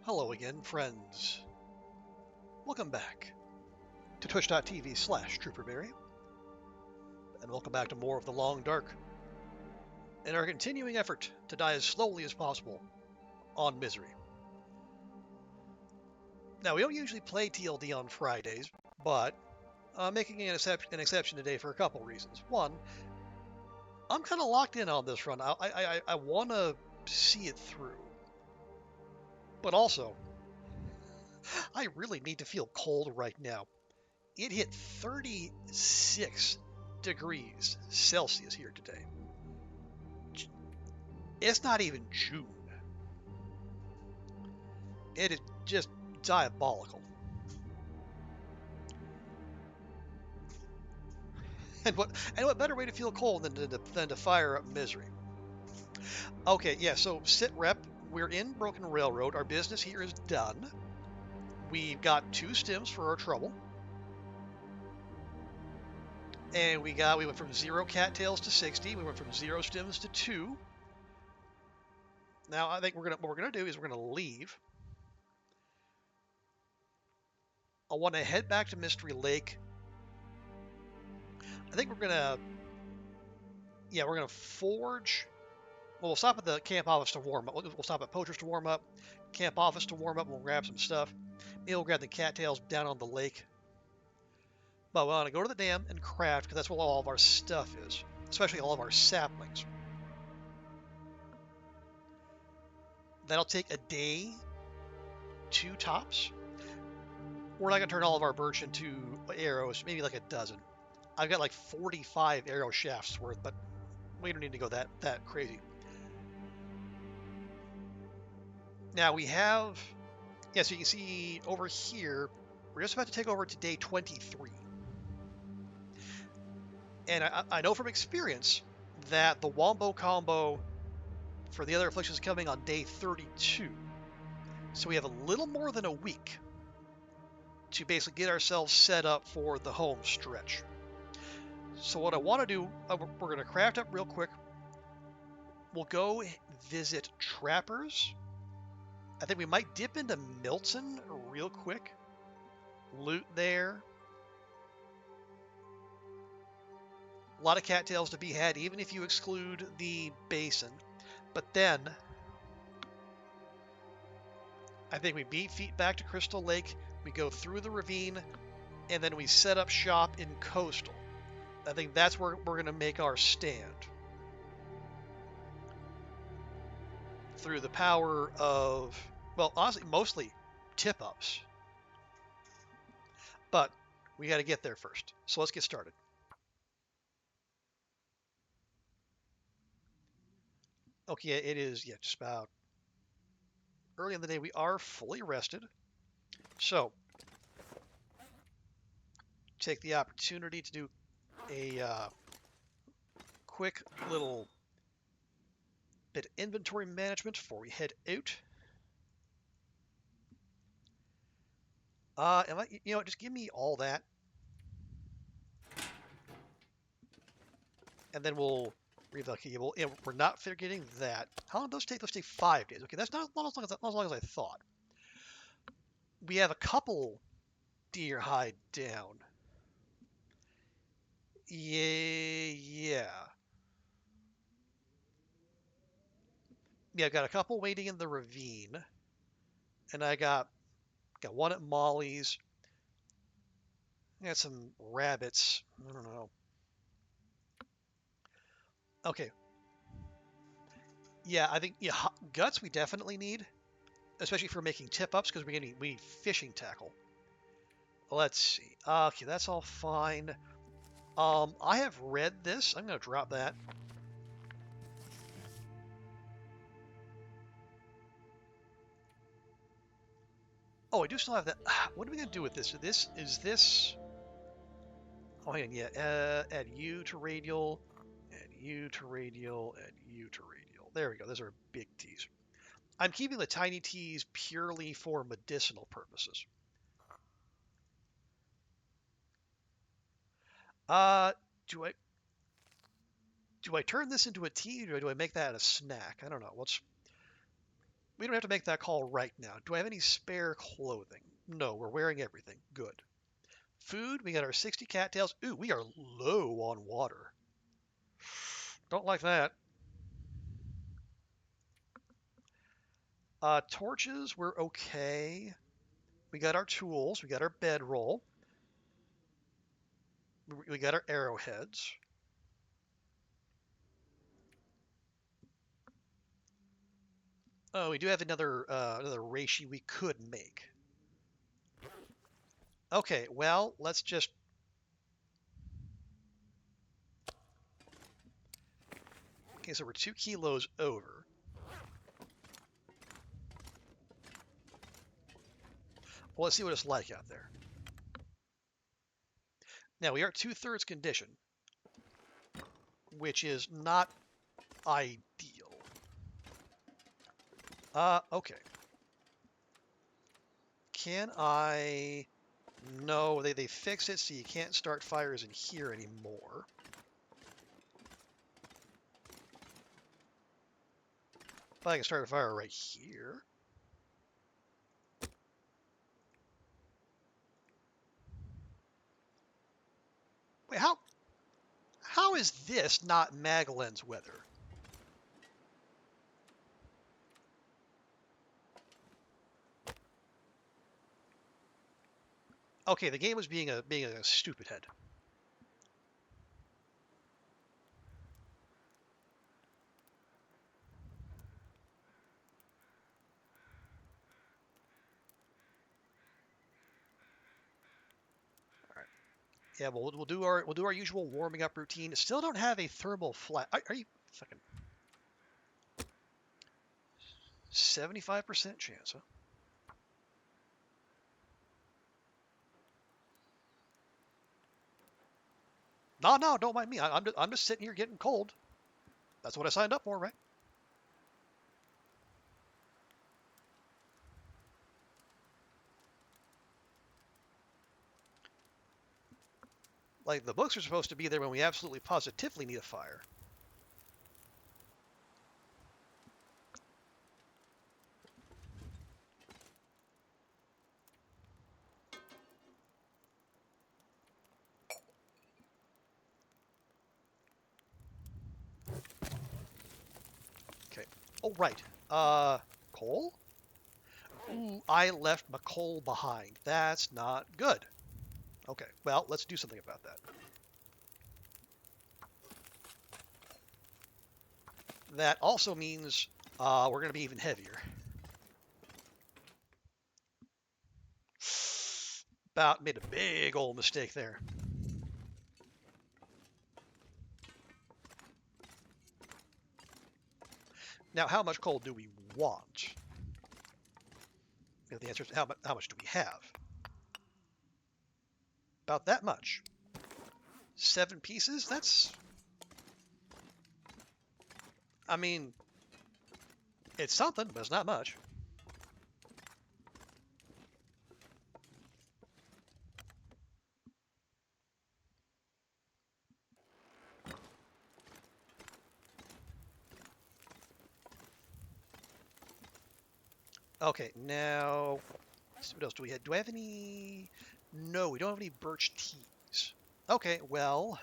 Hello again, friends. Welcome back to twitch.tv/TrooperBerry, and welcome back to more of the Long Dark in our continuing effort to die as slowly as possible on Misery. Now, we don't usually play TLD on Fridays, but I'm making an exception today for a couple reasons. One, I'm kind of locked in on this run. I want to see it through. But also, I really need to feel cold right now. It hit 36 degrees Celsius here today. It's not even June. It is just diabolical. And what better way to feel cold than to fire up Misery? Okay, yeah, so sit rep, we're in Broken Railroad. Our business here is done. We've got 2 stims for our trouble. And we went from 0 cattails to 60. We went from 0 stims to 2. Now I think what we're gonna do is we're gonna leave. I want to head back to Mystery Lake. I think we're gonna forge. Well, we'll stop at the camp office to warm up. We'll stop at Poacher's to warm up, camp office to warm up. We'll grab some stuff. Maybe we'll grab the cattails down on the lake. But we want to go to the dam and craft because that's where all of our stuff is, especially all of our saplings. That'll take a day, 2 tops. We're not gonna turn all of our birch into arrows, maybe like a dozen. I've got like 45 arrow shafts worth, but we don't need to go that crazy. Now we have, so you can see over here, we're just about to take over to day 23. And I know from experience that the Wombo combo for the other afflictions is coming on day 32. So we have a little more than a week to basically get ourselves set up for the home stretch. So what I want to do, we're going to craft up real quick. We'll go visit Trappers. I think we might dip into Milton real quick. Loot there. A lot of cattails to be had, even if you exclude the basin. But then, I think we beat feet back to Crystal Lake. We go through the ravine, and then we set up shop in Coastal. I think that's where we're going to make our stand. Through the power of, well, honestly, mostly tip-ups. But we got to get there first. So let's get started. Okay, it is, just about early in the day. We are fully rested. So, take the opportunity to do a quick little bit of inventory management before we head out. Just give me all that. And then we'll reevaluate. We're not forgetting that. How long does it take? Let's take 5 days. Okay, that's not as long as I thought. We have a couple deer hide down. Yeah. I've got a couple waiting in the ravine. And I got one at Molly's. I got some rabbits. I don't know. Okay. Yeah, I think guts we definitely need, especially for making tip-ups because we need fishing tackle. Let's see. Okay, that's all fine. I have read this. I'm going to drop that. Oh, I do still have that. What are we going to do with this? Is this... Oh, hang on, yeah. Add U to radial, add U to radial, add U to radial. There we go. Those are big T's. I'm keeping the tiny T's purely for medicinal purposes. Do I turn this into a tea, or do I make that a snack? I don't know. We don't have to make that call right now. Do I have any spare clothing? No, we're wearing everything. Good. Food, we got our 60 cattails. Ooh, we are low on water. Don't like that. Torches, we're okay. We got our tools. We got our bedroll. We got our arrowheads. Oh, we do have another reishi we could make. Okay, well, let's just... Okay, so we're 2 kilos over. Well, let's see what it's like out there. Now, we are 2/3 condition, which is not ideal. Okay. Can I... No, they fix it so you can't start fires in here anymore. But I can start a fire right here. Wait, how is this not Magellan's weather? Okay, the game was being a stupid head. All right. Yeah, we'll do our usual warming up routine. Still don't have a thermal flat. Are you fucking 75% chance? Huh? No, don't mind me. I'm just sitting here getting cold. That's what I signed up for, right? Like, the books are supposed to be there when we absolutely positively need a fire. Okay. Oh, right. Coal? Ooh, I left my coal behind. That's not good. Okay, well, let's do something about that. That also means we're going to be even heavier. About made a big old mistake there. Now, how much coal do we want? The answer is how much do we have? About that much. 7 pieces? That's... I mean, it's something, but it's not much. Okay, now... What else do we have? Do I have any... No, we don't have any birch teas. Okay, well...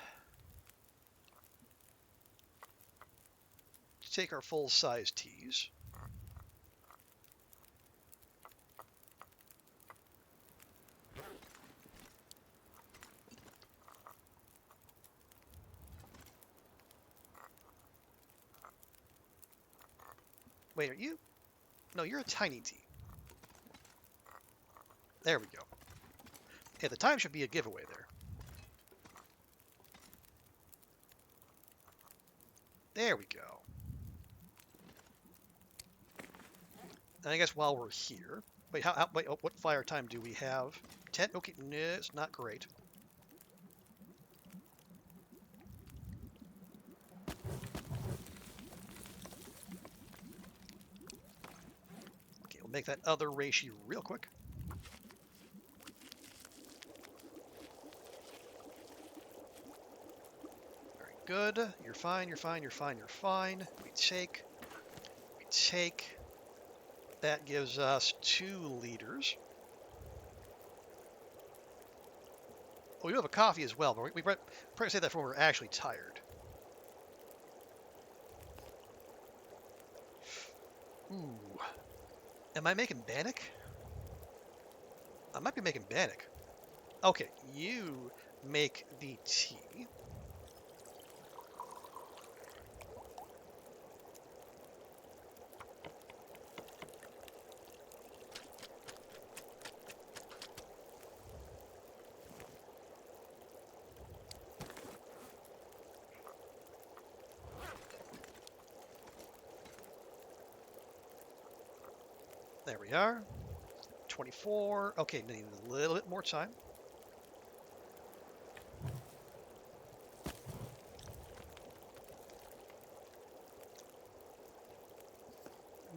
Take our full-size teas. Wait, are you? No, you're a tiny tea. There we go. Yeah, the time should be a giveaway there. There we go. And I guess while we're here... Wait, wait, what fire time do we have? 10? Okay, no, it's not great. Okay, we'll make that other reishi real quick. Very good. You're fine, you're fine, you're fine, you're fine. We take... That gives us 2 liters. Oh, we do have a coffee as well, but we probably say that when we're actually tired. Ooh. Am I making bannock? I might be making bannock. Okay, you make the tea. There we are. 24. Okay, need a little bit more time.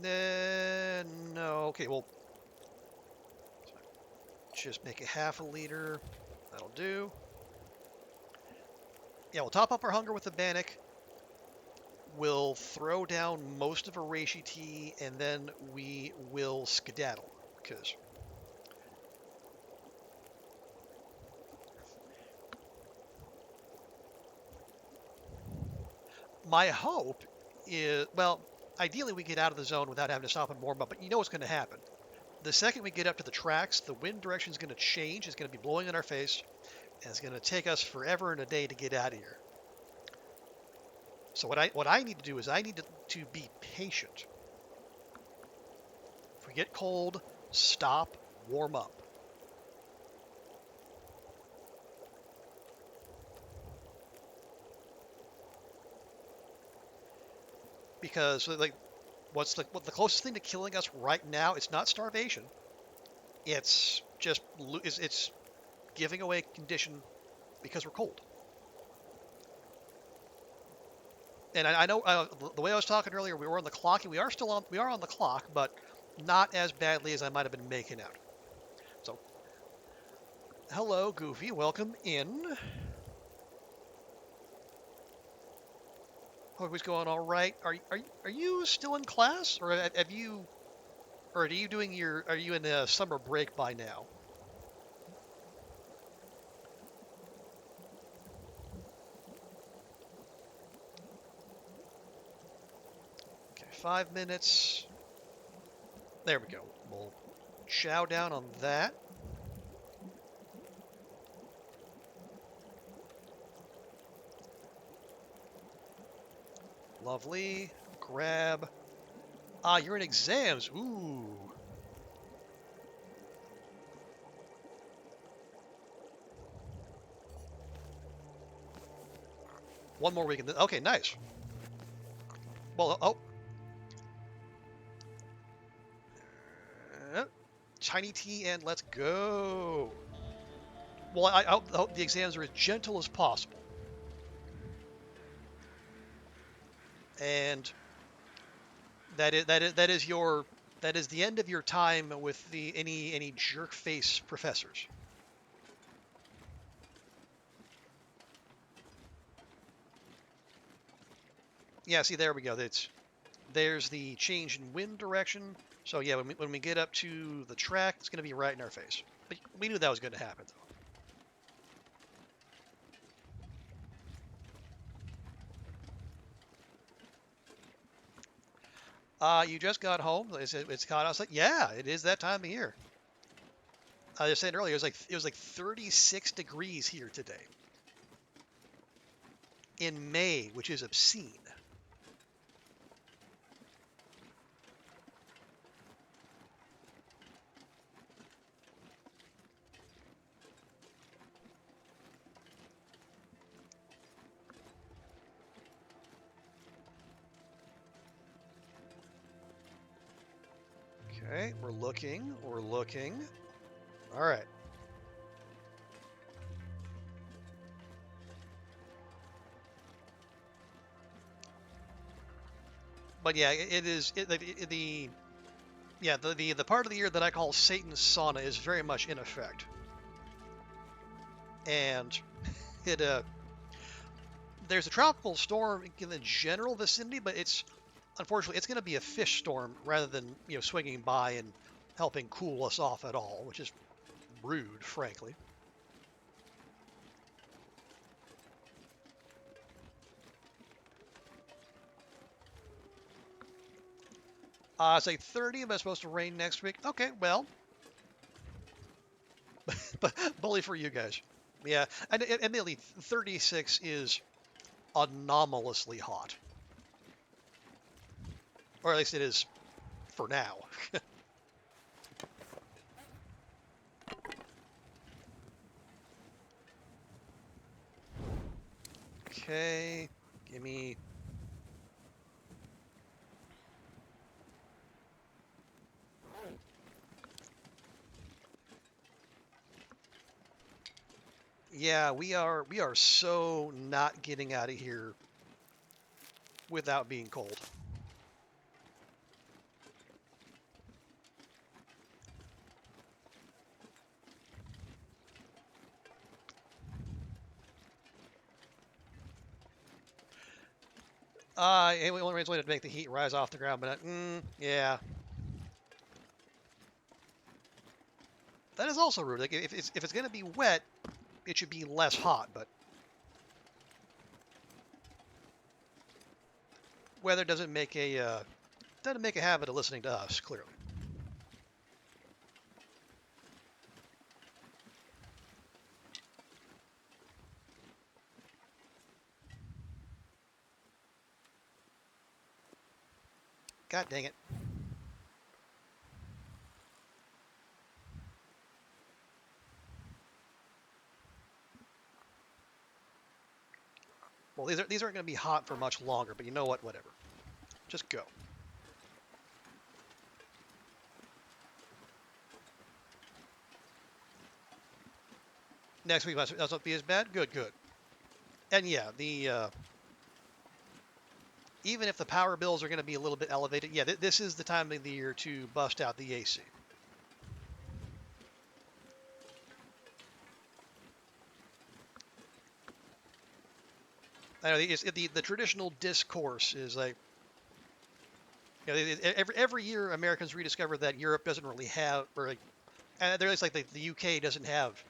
No. Okay, well, just make it half a liter. That'll do. Yeah, we'll top up our hunger with the bannock. We'll throw down most of our reishi tea, and then we will skedaddle. Because my hope is, well, ideally we get out of the zone without having to stop and warm up, but you know what's going to happen. The second we get up to the tracks, the wind direction is going to change. It's going to be blowing in our face, and it's going to take us forever and a day to get out of here. So what I need to do is I need to be patient. If we get cold, stop, warm up. Because like what the closest thing to killing us right now? It's not starvation. It's just it's giving away condition because we're cold. And I know the way I was talking earlier, we were on the clock, and we are on the clock, but not as badly as I might have been making out. So, hello, Goofy, welcome in. Hope it's going all right. Are you still in class, or have you, or are you doing are you in a summer break by now? Okay, 5 minutes. There we go. We'll chow down on that. Lovely. Grab. Ah, you're in exams. Ooh. One more week. Okay, nice. Well, oh. Tiny tea and let's go. Well, I hope the exams are as gentle as possible. And that is the end of your time with any jerk face professors. Yeah, see, there we go. There's the change in wind direction. So yeah, when we get up to the track, it's going to be right in our face. But we knew that was going to happen, though. You just got home. It's kind of, I was like, yeah, it is that time of year. I was saying earlier, it was like 36 degrees here today in May, which is obscene. Okay, we're looking. All right. But yeah, the part of the year that I call Satan's sauna is very much in effect, and it there's a tropical storm in the general vicinity, but it's unfortunately, it's going to be a fish storm rather than, swinging by and helping cool us off at all, which is rude, frankly. Say 30, but it's supposed to rain next week. Okay, well, bully for you guys. Yeah, and admittedly, 36 is anomalously hot. Or at least it is for now. Okay, give me... Yeah, we are so not getting out of here without being cold. And we only way to make the heat rise off the ground, but yeah. That is also rude. Like if it's going to be wet, it should be less hot, but weather doesn't make a habit of listening to us, clearly. God dang it. Well, these aren't going to be hot for much longer, but you know what? Whatever. Just go. Next week must not be as bad. Good, good. And yeah, the even if the power bills are going to be a little bit elevated, yeah, this is the time of the year to bust out the AC. I know the traditional discourse is like, every year Americans rediscover that Europe doesn't really have, or like, and they're like the UK doesn't have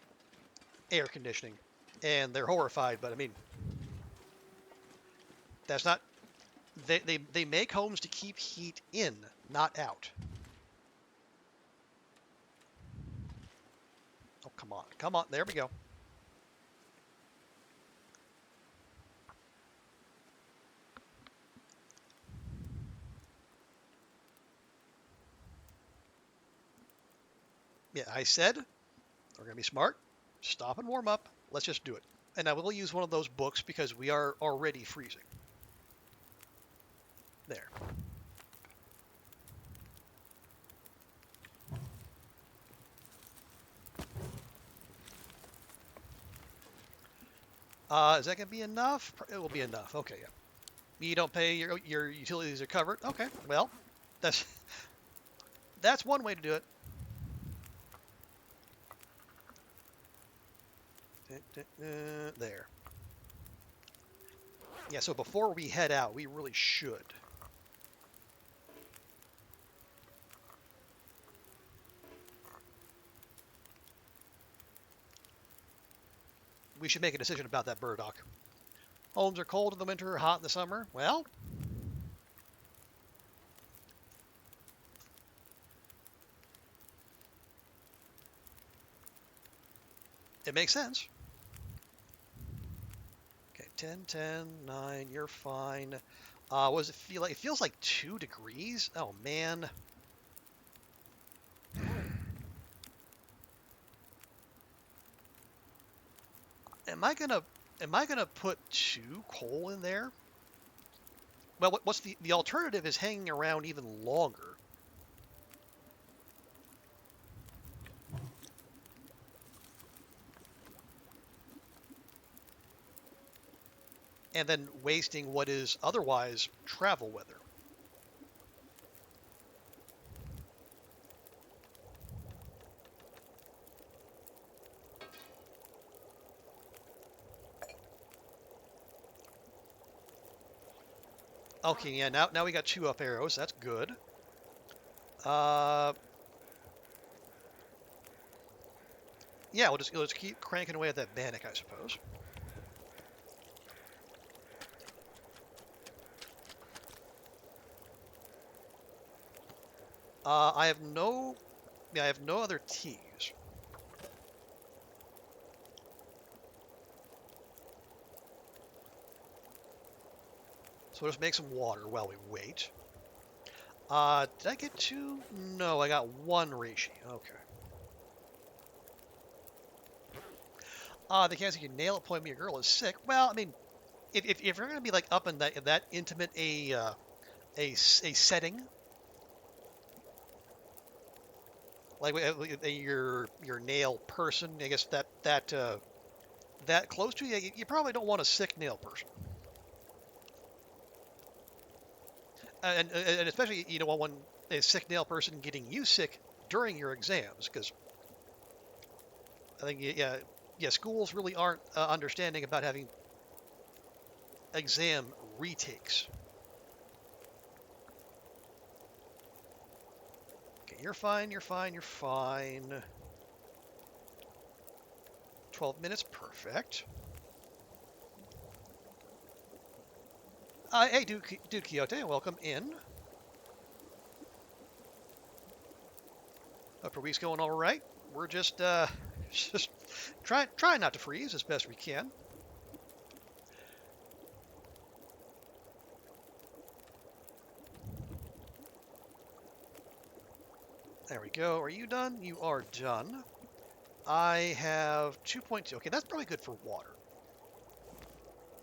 air conditioning, and they're horrified. But I mean, that's not. They make homes to keep heat in, not out. Oh, come on, come on. There we go. Yeah, I said we're gonna be smart. Stop and warm up. Let's just do it. And I will use one of those books because we are already freezing. There. Is that going to be enough? It will be enough. Okay, yeah. You don't pay your utilities are covered. Okay, well, that's that's one way to do it. There. Yeah, so before we head out, we really should. We should make a decision about that burdock. Homes are cold in the winter, hot in the summer. Well, it makes sense. Okay, 10, 10, 9, you're fine. What does it feel like? It feels like 2 degrees. Oh, man. Am I gonna put 2 coal in there? Well, what's the alternative is hanging around even longer. And then wasting what is otherwise travel weather. Okay, yeah, now we got 2 up arrows. That's good. Uh, yeah, we'll just keep cranking away at that Bannock, I suppose. I have no, yeah, I have no other T's. So we'll just make some water while we wait. Did I get 2? No, I got 1 reishi. Okay. They can't say you nail it, point me, a girl is sick. Well, I mean, if you're going to be like up in that intimate a setting, like your nail person, I guess that close to you, you probably don't want a sick nail person. And especially you don't want one a sick nail person getting you sick during your exams, because I think yeah, schools really aren't understanding about having exam retakes. Okay, you're fine, you're fine, you're fine. 12 minutes, perfect. Hey, Dude Quixote, welcome in. Hope your week's going all right. We're just just trying not to freeze as best we can. There we go. Are you done? You are done. I have 2.2. Okay, that's probably good for water.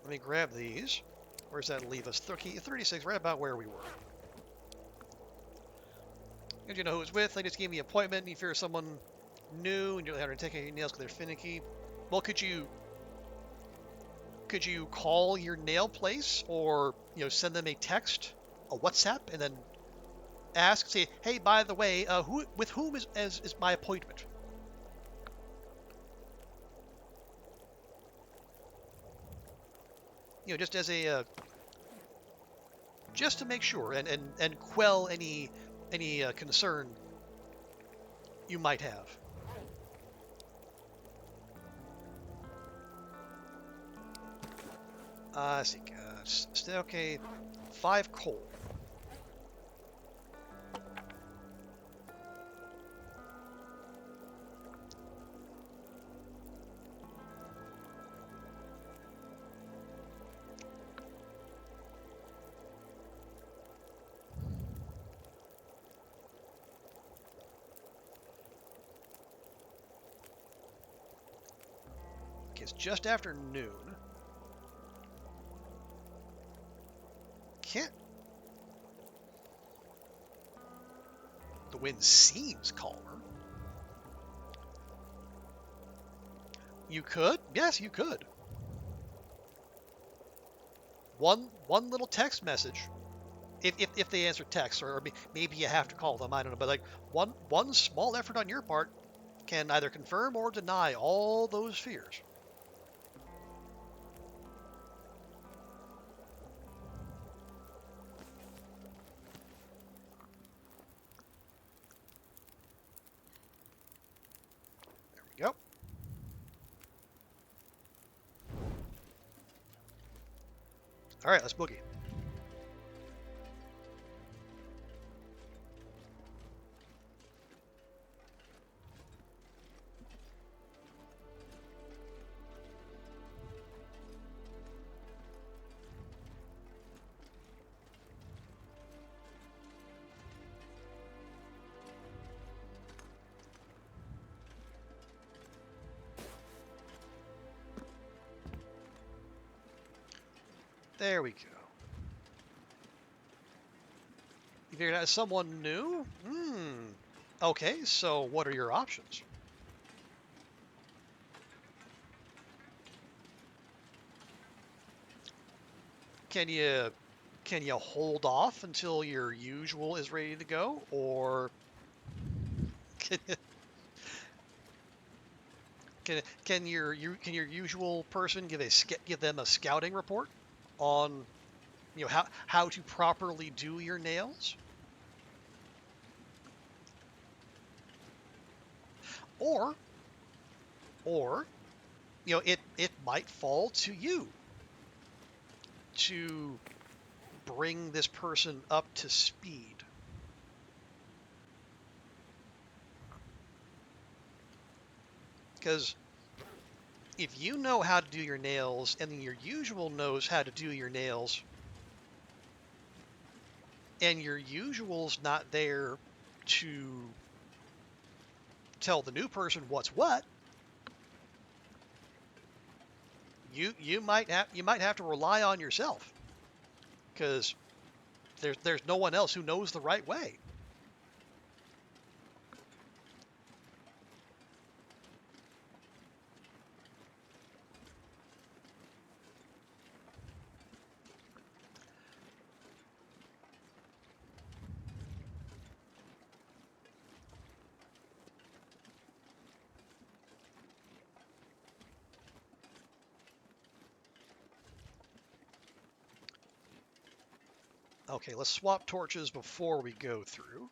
Let me grab these. Where's that leave us? 36, right about where we were. And you know who it's with? They just gave me an appointment, and you fear someone new, and you're having to take your nails because they're finicky. Well, could you call your nail place, or send them a text, a WhatsApp, and then say, hey, by the way, with whom is my appointment? Just as a just to make sure and quell any concern you might have. Let's see. Okay, 5 coal. Okay, it's just after noon. Can't. The wind seems calmer. You could? Yes, you could. One little text message. If they answer text, or maybe you have to call them, I don't know. But like one small effort on your part can either confirm or deny all those fears. There we go. All right, let's boogie. There we go. You figured out someone new? Okay, so what are your options? Can you hold off until your usual is ready to go, or can can your usual person give them a scouting report on how to properly do your nails, or or it might fall to you to bring this person up to speed. Because if you know how to do your nails and then your usual knows how to do your nails and your usual's not there to tell the new person what's what, you might have to rely on yourself because there's no one else who knows the right way. Okay, let's swap torches before we go through.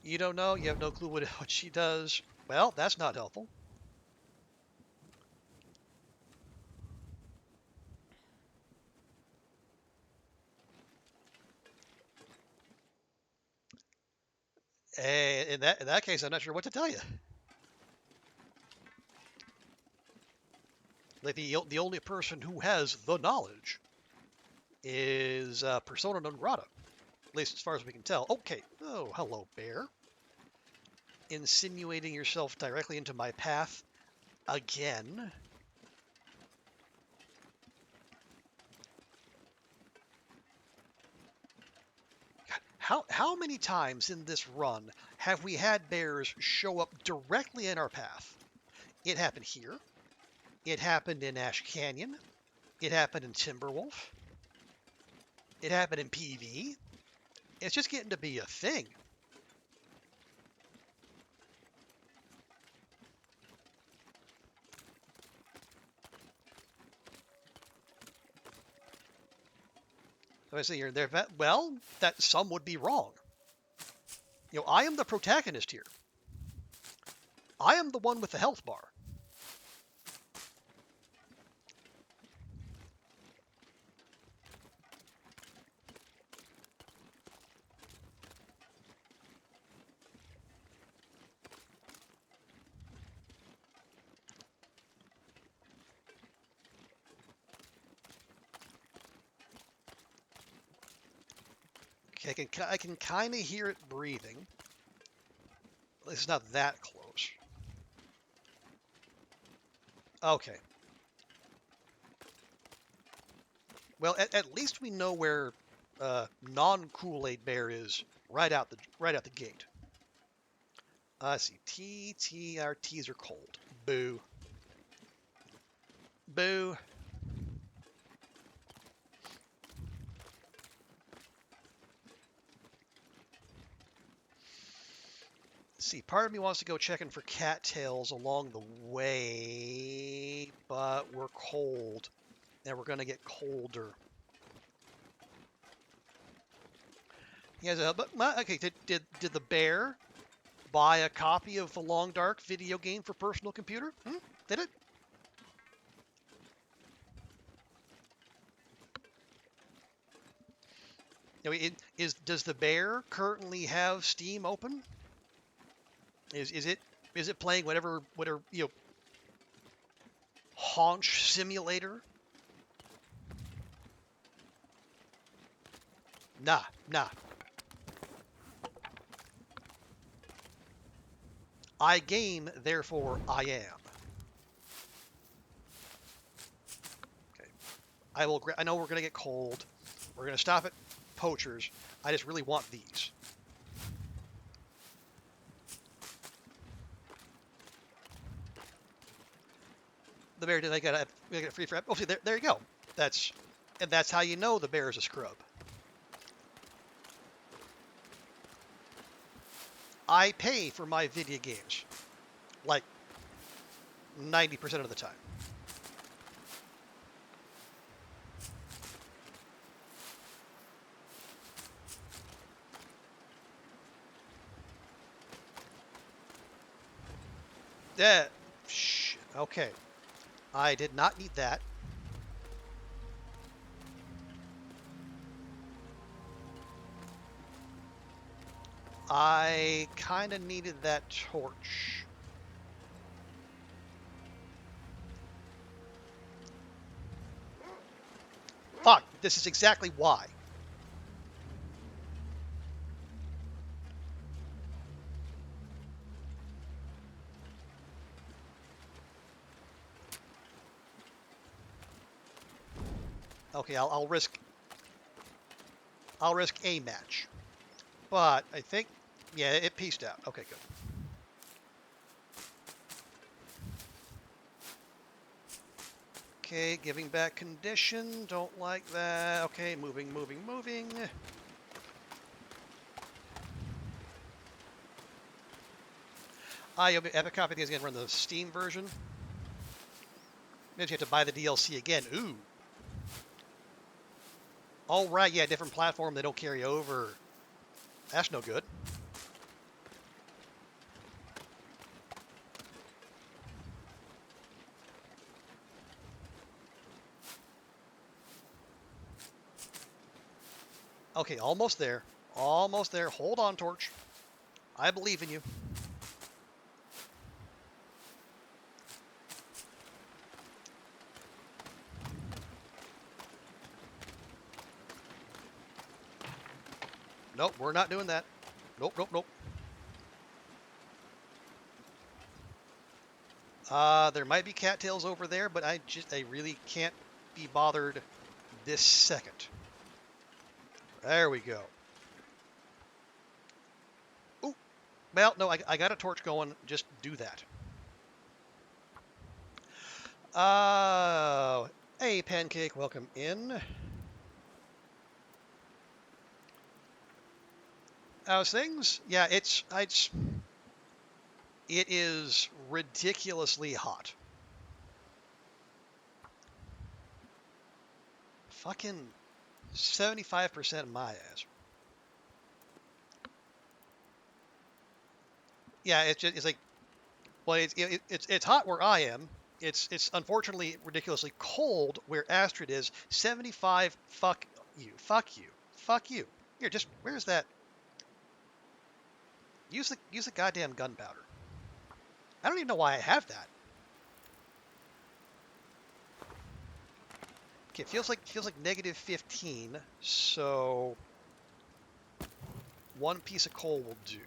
You don't know? You have no clue what she does? Well, that's not helpful. And in that case, I'm not sure what to tell you. Like the only person who has the knowledge is persona non grata, at least as far as we can tell. Okay. Oh, hello, bear. Insinuating yourself directly into my path again. How many times in this run have we had bears show up directly in our path? It happened here. It happened in Ash Canyon. It happened in Timberwolf. It happened in PV. It's just getting to be a thing. So I say you're there. Well, that some would be wrong. I am the protagonist here. I am the one with the health bar. Okay, I can kind of hear it breathing. It's not that close. Okay. Well, at least we know where non-Kool-Aid Bear is right out the gate. Let's see. Our T's are cold. Boo. Boo. See, part of me wants to go checking for cattails along the way, but we're cold, and we're gonna get colder. Yes, but okay. Did the bear buy a copy of the Long Dark video game for personal computer? Did it? Does the bear currently have Steam open? Is it playing whatever haunch simulator? Nah. I game, therefore I am. Okay. I know we're gonna get cold. We're gonna stop at poachers. I just really want these. The bear did. I got a free for. Oh, see, there you go. That's how you know the bear is a scrub. I pay for my video games. Like, 90% of the time. Yeah. Shit. Okay. I did not need that. I kind of needed that torch. Fuck, this is exactly why. Okay, I'll risk a match. But I think, yeah, it pieced out. Okay, good. Okay, giving back condition. Don't like that. Okay, moving. You'll be Epic Copy is going to run the Steam version. Maybe you have to buy the DLC again. Ooh. All right, yeah, different platform. They don't carry over. That's no good. Okay, almost there. Almost there. Hold on, Torch. I believe in you. Nope, we're not doing that. Nope. There might be cattails over there, but I really can't be bothered this second. There we go. Ooh, well, no, I got a torch going. Just do that. Hey, Pancake, welcome in. How's things? Yeah, it is ridiculously hot. Fucking 75% my ass. Yeah, it's like, well, it's hot where I am. It's unfortunately ridiculously cold where Astrid is. 75. Fuck you. Here, just where's that? Use the goddamn gunpowder. I don't even know why I have that. Okay, feels like negative 15. So one piece of coal will do.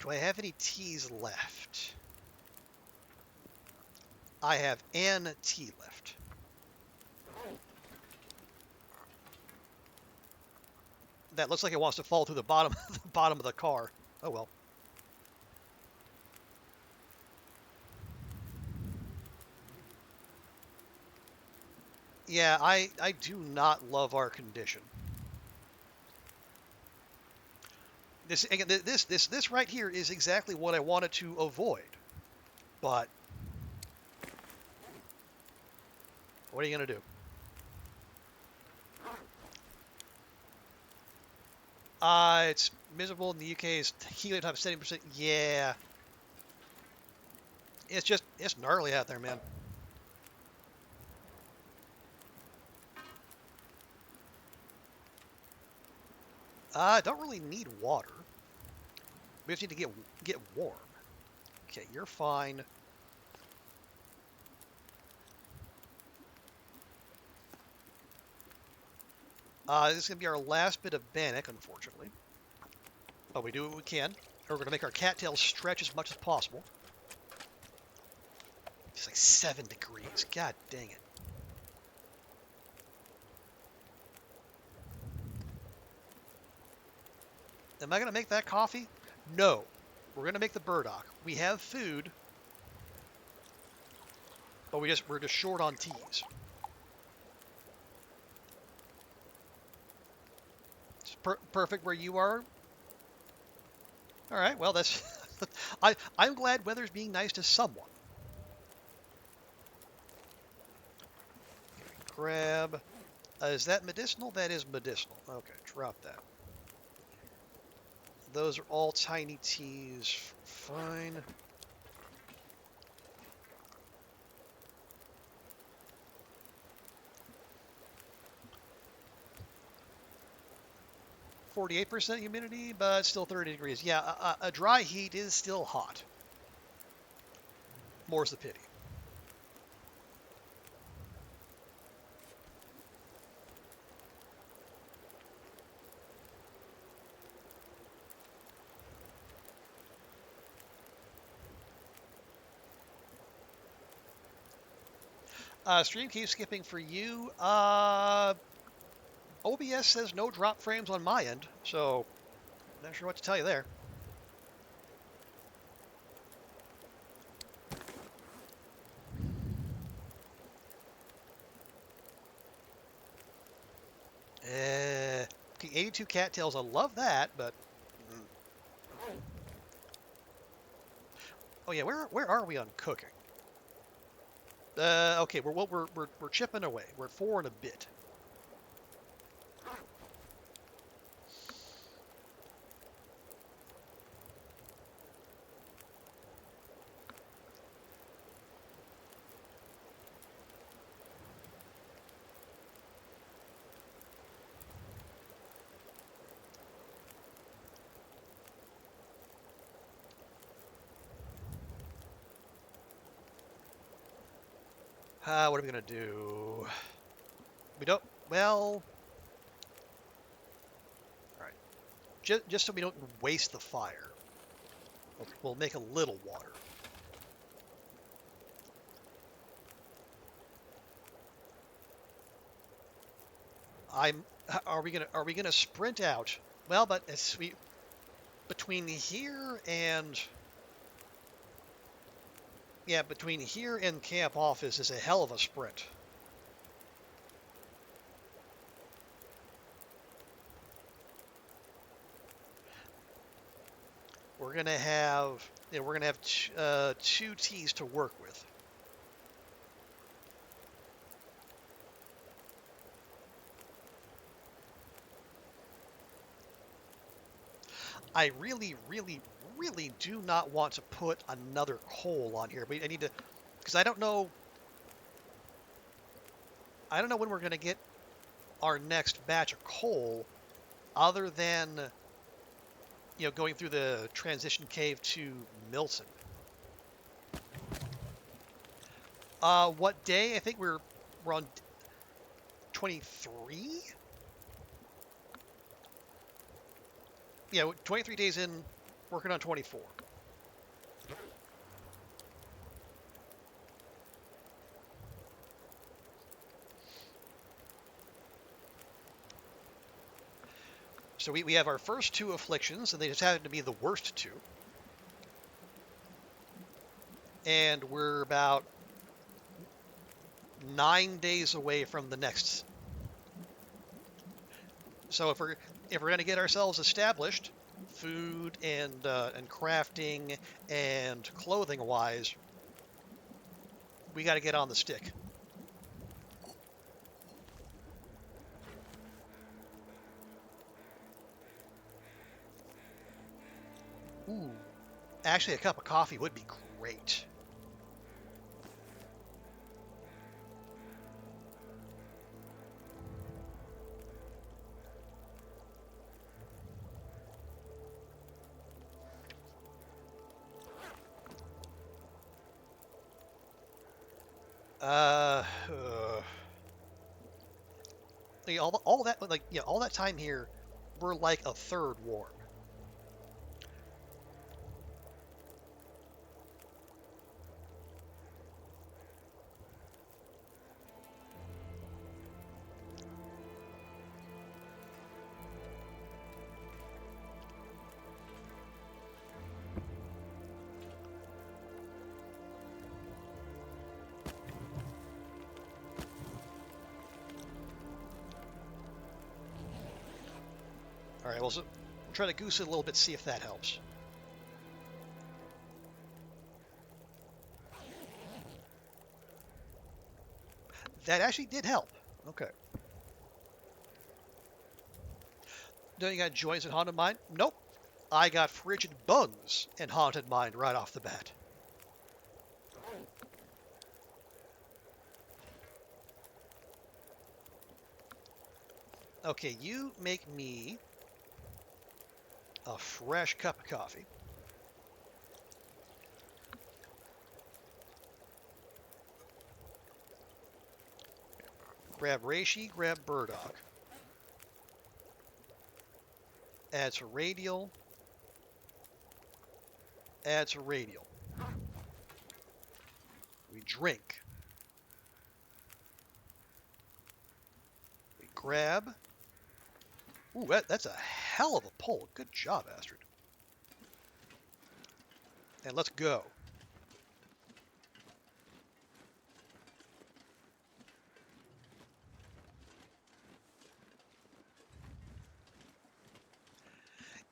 Do I have any teas left? I have an tea left. That looks like it wants to fall through the bottom of the car. Oh well. Yeah, I do not love our condition. This again, this right here is exactly what I wanted to avoid. But what are you gonna do? It's miserable in the UK. Is helium top 70%. Yeah, it's gnarly out there, man. I don't really need water. We just need to get warm. Okay, you're fine. This is gonna be our last bit of bannock, unfortunately. But we do what we can. We're gonna make our cattails stretch as much as possible. It's like 7 degrees. God dang it. Am I going to make that coffee? No. We're going to make the burdock. We have food, but we're just short on teas. Perfect where you are. All right. Well, that's. I'm glad weather's being nice to someone. Grab. Is that medicinal? That is medicinal. Okay, drop that. Those are all tiny teas. Fine. 48% humidity, but still 30 degrees. Yeah, a dry heat is still hot. More's the pity. Stream keeps skipping for you. OBS says no drop frames on my end, so not sure what to tell you there. Okay, 82 cattails. I love that, but oh yeah, where are we on cooking? Okay, we're chipping away. We're at 4 and a bit. What are we gonna do? We don't. Well, all right. Just so we don't waste the fire, we'll make a little water. I'm. Are we gonna sprint out? Well, but it's we between here and yeah, between here and camp office is a hell of a sprint. We're gonna have two teas to work with. I really, really, really do not want to put another coal on here. But I need to, because I don't know when we're gonna get our next batch of coal, other than going through the transition cave to Milton. What day? I think we're on 23. Yeah, 23 days in, working on 24. So we have our first 2 afflictions, and they just happen to be the worst 2. And we're about 9 days away from the next. So if we're going to get ourselves established, food and crafting and clothing wise, we got to get on the stick. Ooh, actually, a cup of coffee would be great. All that all that time here, we're like a third warm. right, we'll try to goose it a little bit, see if that helps. That actually did help. Okay. Then you got joints and haunted mine? Nope. I got frigid bugs and haunted mine right off the bat. Okay, you make me a fresh cup of coffee. Grab reishi, grab burdock. Add to radial. Add to radial. We drink. We grab. Ooh, that's a hell of a pull. Good job, Astrid. And let's go.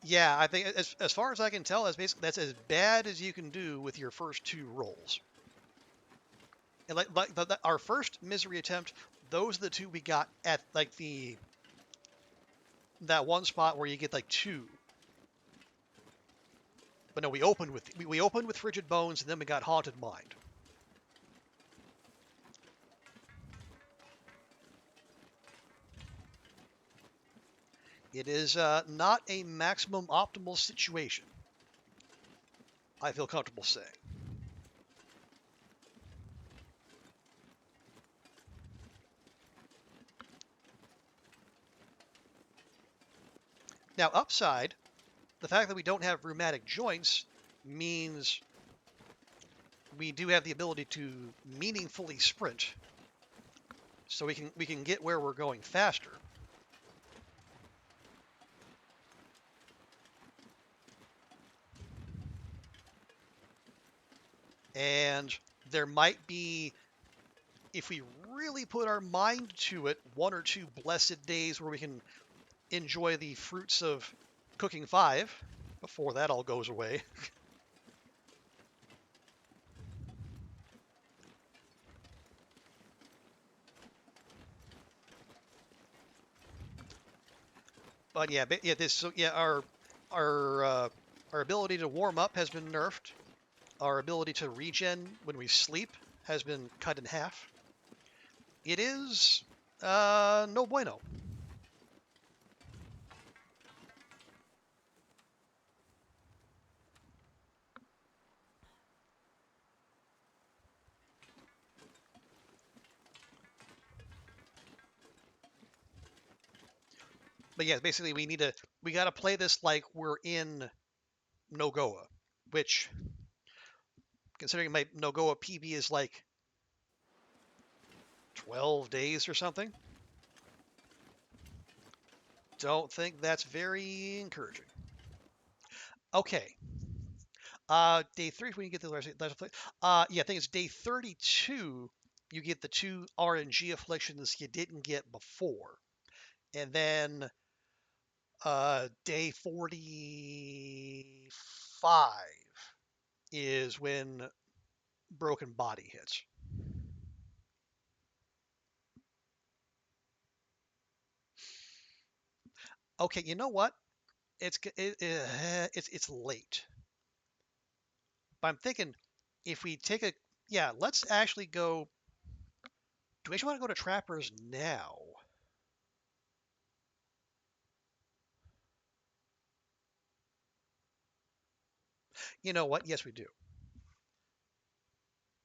Yeah, I think as far as I can tell, that's as bad as you can do with your first two rolls. And our first misery attempt, those are the two we got at like that one spot where you get like two. But no, we opened with frigid bones, and then we got haunted mind. It is not a maximum optimal situation, I feel comfortable saying. Now, upside, the fact that we don't have rheumatic joints means we do have the ability to meaningfully sprint, so we can get where we're going faster. And there might be, if we really put our mind to it, one or two blessed days where we can enjoy the fruits of cooking 5 before that all goes away. But yeah, our ability to warm up has been nerfed. Our ability to regen when we sleep has been cut in half. It is no bueno. But yeah, basically we gotta play this like we're in Nogoa, which, considering my Nogoa PB is like 12 days or something, don't think that's very encouraging. Okay. Day 3, when you get the last yeah, I think it's day 32, you get the 2 RNG afflictions you didn't get before. And then day 45 is when broken body hits. Okay, you know what? It's late. But I'm thinking if we take a yeah, let's actually go. Do we actually want to go to Trappers now? You know what? Yes, we do.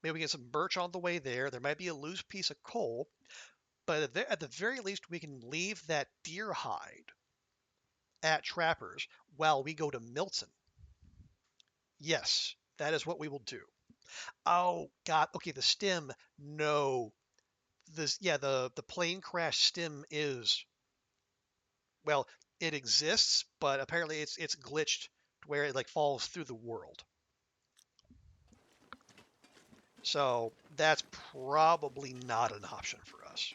Maybe we get some birch on the way there. There might be a loose piece of coal, but at the very least, we can leave that deer hide at Trappers while we go to Milton. Yes, that is what we will do. Oh God. Okay, the stim. No. The plane crash stim is, well, it exists, but apparently it's glitched where it like falls through the world. So that's probably not an option for us.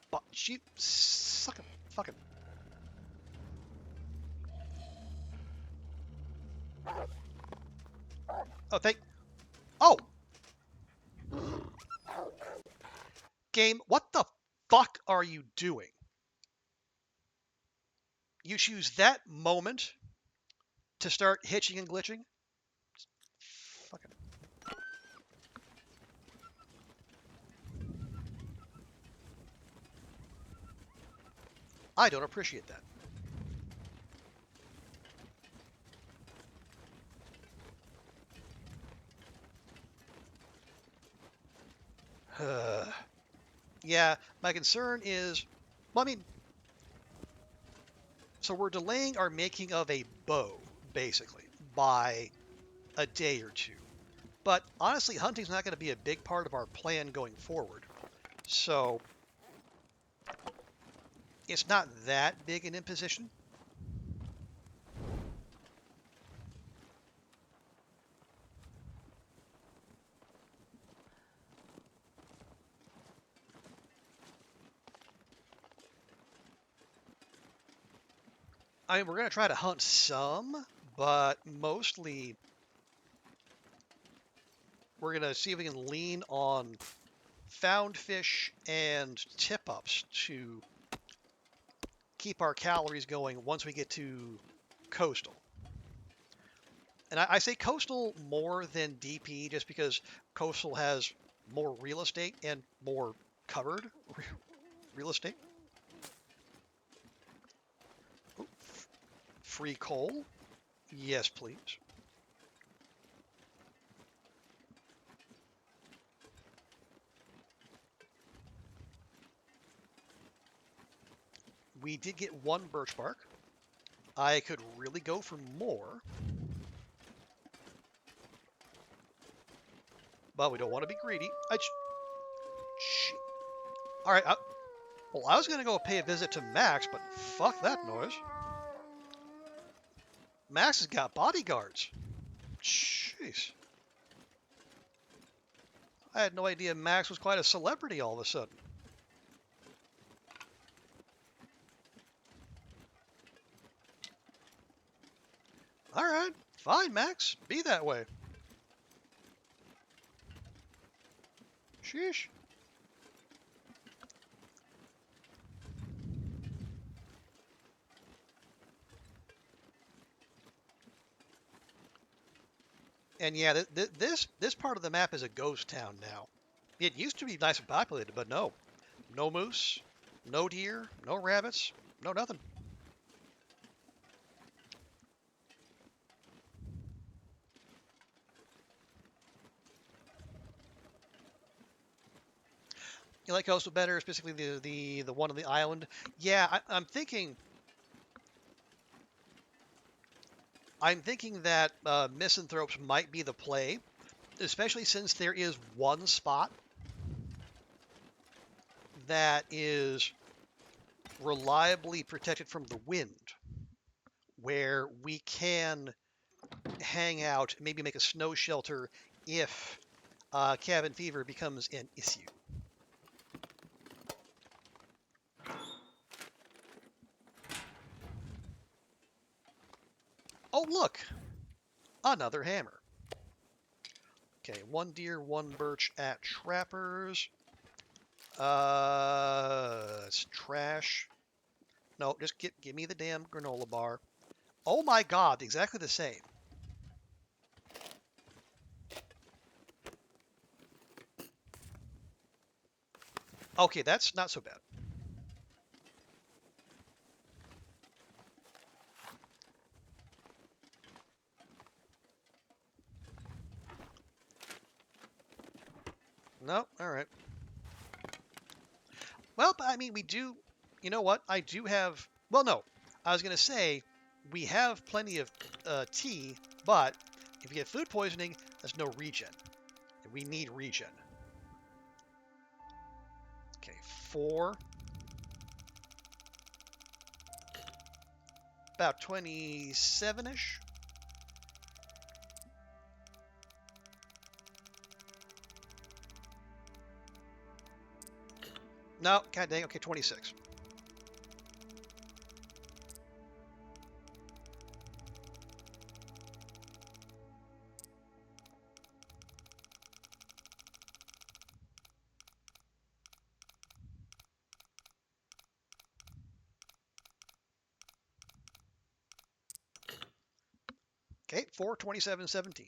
But she suck him, fuck him. Oh, Oh! Game, what the fuck are you doing? You choose that moment to start hitching and glitching? Fucking... I don't appreciate that. Yeah, my concern is, well, I mean, so we're delaying our making of a bow, basically, by a day or two. But honestly, hunting's not going to be a big part of our plan going forward. So it's not that big an imposition. I mean, we're going to try to hunt some, but mostly we're going to see if we can lean on found fish and tip-ups to keep our calories going once we get to coastal. And I say coastal more than DP just because coastal has more real estate and more covered real estate. Ooh, free coal? Yes, please. We did get one birch bark. I could really go for more, but we don't want to be greedy. All right. Well, I was going to go pay a visit to Max, but fuck that noise. Max has got bodyguards. Jeez. I had no idea Max was quite a celebrity all of a sudden. All right. Fine, Max. Be that way. Sheesh. And yeah, this part of the map is a ghost town now. It used to be nice and populated, but no. No moose, no deer, no rabbits, no nothing. You like coastal better, specifically the one on the island? Yeah, I'm thinking that misanthropes might be the play, especially since there is one spot that is reliably protected from the wind, where we can hang out, maybe make a snow shelter if cabin fever becomes an issue. Oh, look! Another hammer. Okay, one deer, one birch at trappers. It's trash. No, just give me the damn granola bar. Oh my god, exactly the same. Okay, that's not so bad. No, all right. Well, but I mean, we do. You know what? I do have. Well, no. I was gonna say we have plenty of tea, but if you get food poisoning, there's no regen. We need regen. Okay, 4. About 27-ish. No, god dang. Okay, 26. 427.17.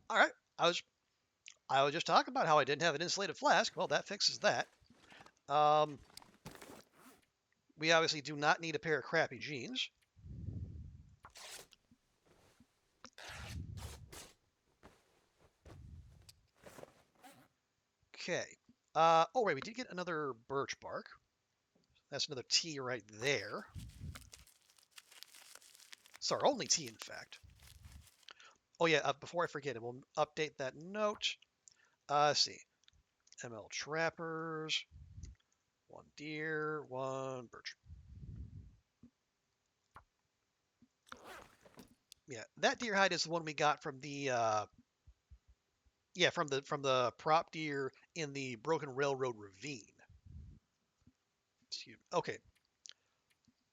All right. I was just talking about how I didn't have an insulated flask. Well, that fixes that. Um, we obviously do not need a pair of crappy jeans. Okay. Oh, right, we did get another birch bark. That's another T right there. It's our only T, in fact. Oh, yeah, before I forget it, we'll update that note. Let's see. ML trappers. One deer, one birch. Yeah, that deer hide is the one we got from the from the prop deer in the Broken Railroad ravine. Okay,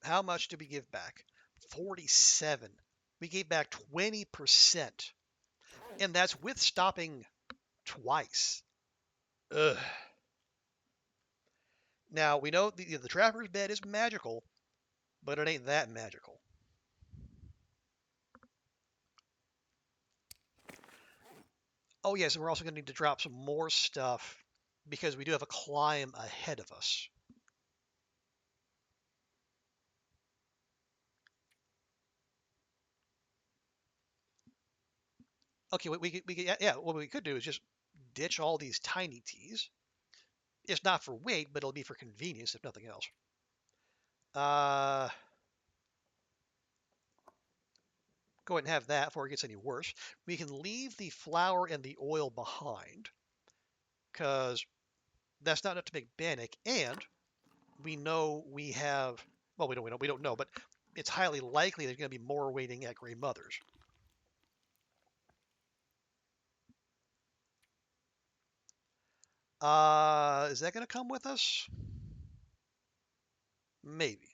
how much did we give back? 47. We gave back 20%, and that's with stopping twice. Ugh. Now we know the trapper's bed is magical, but it ain't that magical. Oh yes, and we're also going to need to drop some more stuff because we do have a climb ahead of us. Okay, yeah, what we could do is just ditch all these tiny T's. It's not for weight, but it'll be for convenience if nothing else. Uh, Go ahead and have that before it gets any worse. We can leave the flour and the oil behind because that's not enough to make bannock, and we know we have. Well, we don't know, but it's highly likely there's going to be more waiting at Grey Mother's. Is that going to come with us? Maybe.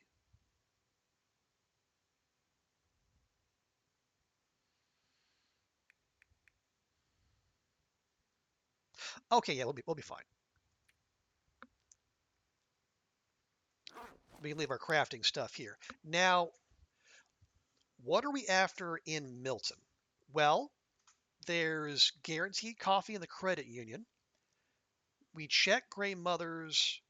Okay, yeah, we'll be fine. We can leave our crafting stuff here. Now, what are we after in Milton? Well, there's guaranteed coffee in the credit union. We check Grey Mother's.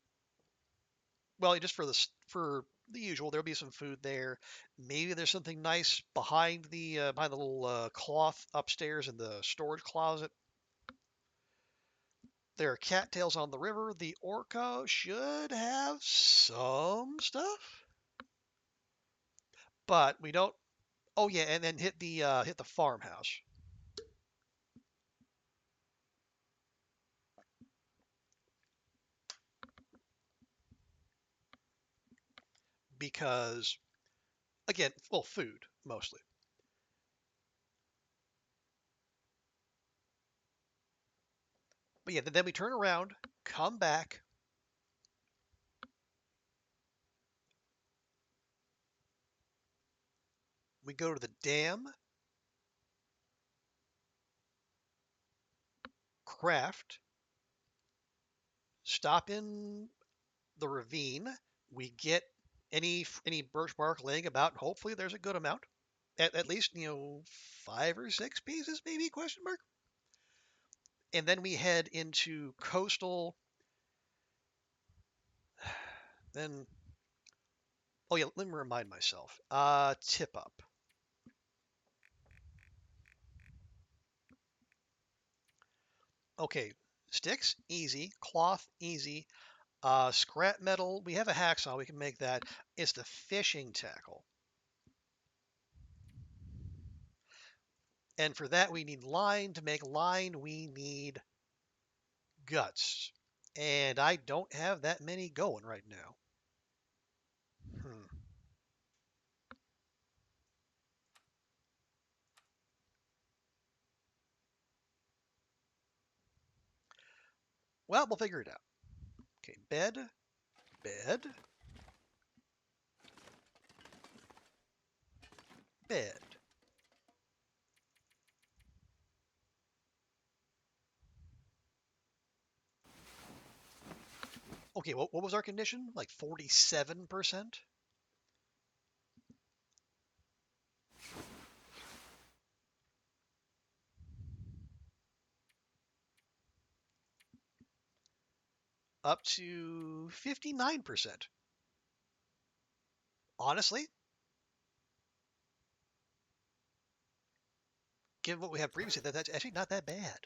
Well, just for the usual, there'll be some food there. Maybe there's something nice behind the little cloth upstairs in the storage closet. There are cattails on the river. The Orca should have some stuff, but we don't. Oh yeah, and then hit the farmhouse because again, well, food mostly. But yeah, then we turn around, come back. We go to the dam, craft, stop in the ravine. We get any birch bark laying about, and hopefully there's a good amount. At least 5 or 6 pieces, maybe question mark. And then we head into coastal. Then oh yeah, let me remind myself. Tip up. Okay, sticks easy, cloth easy. Scrap metal, we have a hacksaw, we can make that. It's the fishing tackle. And for that, we need line. To make line, we need guts. And I don't have that many going right now. Hmm. Well, we'll figure it out. Okay, bed, Bed. Bed. Okay, what was our condition? Like 47%? Up to 59%. Honestly, given what we had previously, that's actually not that bad.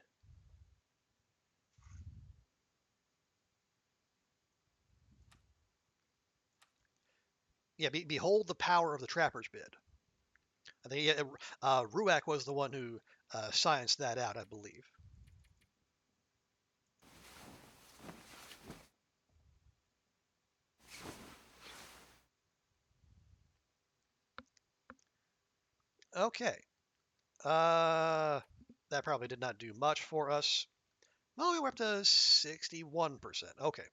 Yeah, behold the power of the trapper's bid. I think Ruak was the one who scienced that out, I believe. Okay. That probably did not do much for us. Well, we were up to 61%. Okay.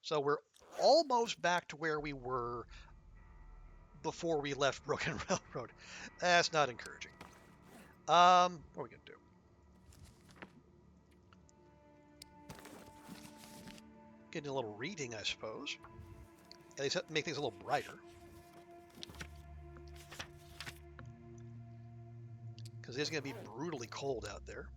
So we're almost back to where we were before we left Broken Railroad. That's not encouraging. What are we going to do? Getting a little reading, I suppose. At least make things a little brighter. Because it's going to be brutally cold out there.